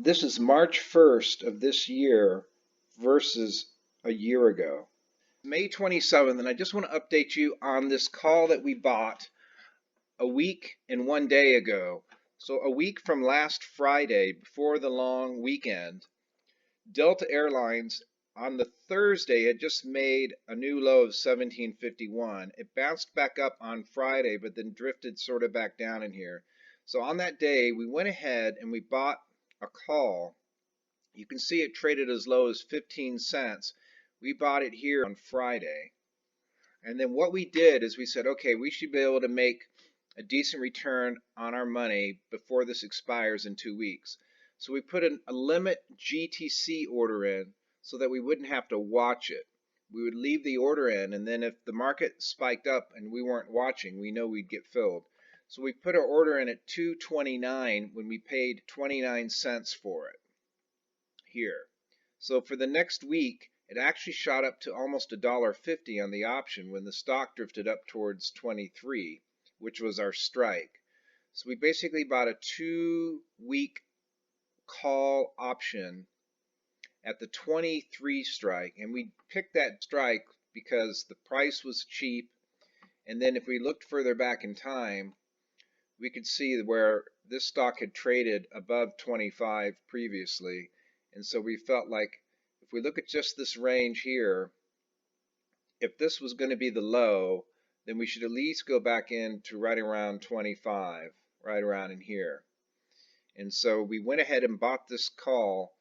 This is March 1st of this year versus a year ago. May 27th, and I just want to update you on this call that we bought a week and 1 day ago. So a week from last Friday, before the long weekend, Delta Airlines on the Thursday had just made a new low of 1751. It bounced back up on Friday, but then drifted sort of back down in here. So on that day, we went ahead and we bought a call. You can see it traded as low as 15 cents. We bought it here on Friday. And then what we did is we said, okay, we should be able to make a decent return on our money before this expires in 2 weeks. So we put a limit GTC order in so that we wouldn't have to watch it. We would leave the order in, and then if the market spiked up and we weren't watching, we know we'd get filled. So we put our order in at 229 when we paid 29 cents for it here. So for the next week, it actually shot up to almost $1.50 on the option when the stock drifted up towards 23, which was our strike. So we basically bought a 2-week call option at the 23 strike, and we picked that strike because the price was cheap. And then if we looked further back in time, we could see where this stock had traded above 25 previously. And so we felt like if we look at just this range here, if this was going to be the low, then we should at least go back in to right around 25, right around in here. And so we went ahead and bought this call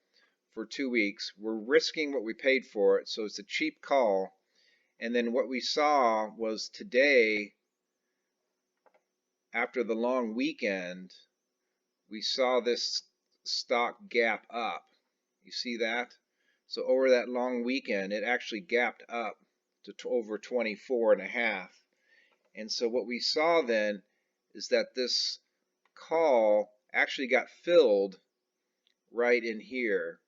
for 2 weeks. We're risking what we paid for it, so it's a cheap call. And then what we saw was today, after the long weekend, we saw this stock gap up. You see that? So over that long weekend, it actually gapped up to over 24.5. And so what we saw then is that this call actually got filled right in here.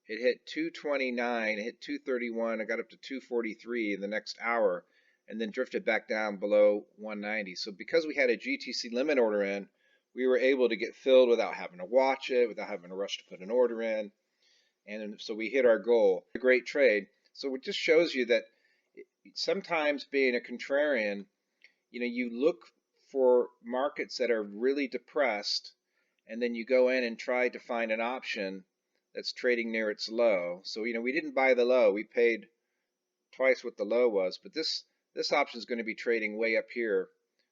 It hit 229, it hit 231, it got up to 243 in the next hour, and then drifted back down below 190. So because we had a GTC limit order in, we were able to get filled without having to watch it, without having to rush to put an order in. And so we hit our goal. A great trade. So it just shows you that sometimes being a contrarian, you look for markets that are really depressed, and then you go in and try to find an option that's trading near its low. So we didn't buy the low. We paid twice what the low was, but this option is going to be trading way up here.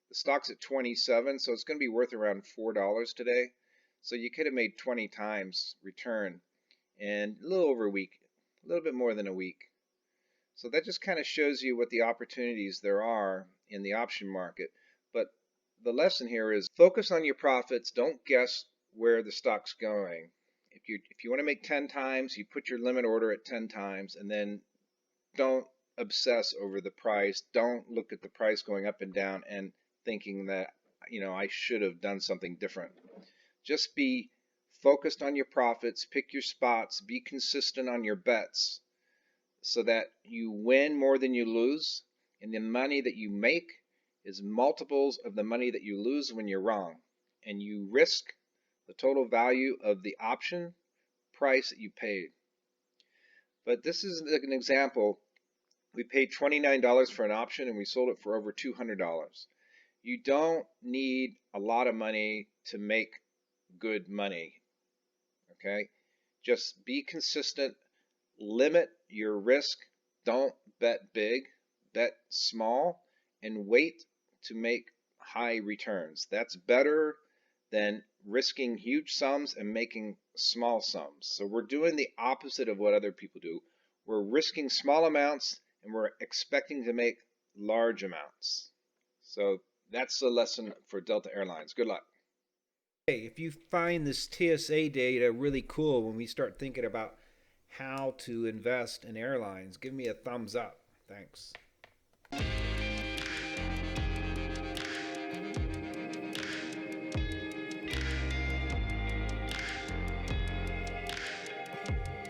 The stock's at 27, so it's going to be worth around $4 today. So you could have made 20 times return in a little over a week, a little bit more than a week. So that just kind of shows you what the opportunities there are in the option market. But the lesson here is focus on your profits. Don't guess where the stock's going. If you want to make 10 times, you put your limit order at 10 times, and then don't obsess over the price. Don't look at the price going up and down and thinking that, I should have done something different. Just be focused on your profits, pick your spots, be consistent on your bets so that you win more than you lose, and the money that you make is multiples of the money that you lose when you're wrong. And you risk the total value of the option price that you paid. But this is an example. We paid $29 for an option and we sold it for over $200. You don't need a lot of money to make good money. Okay? Just be consistent, limit your risk, don't bet big, bet small, and wait to make high returns. That's better than risking huge sums and making small sums. So we're doing the opposite of what other people do. We're risking small amounts and we're expecting to make large amounts. So that's the lesson for Delta Airlines. Good luck. Hey, if you find this TSA data really cool when we start thinking about how to invest in airlines, give me a thumbs up. Thanks.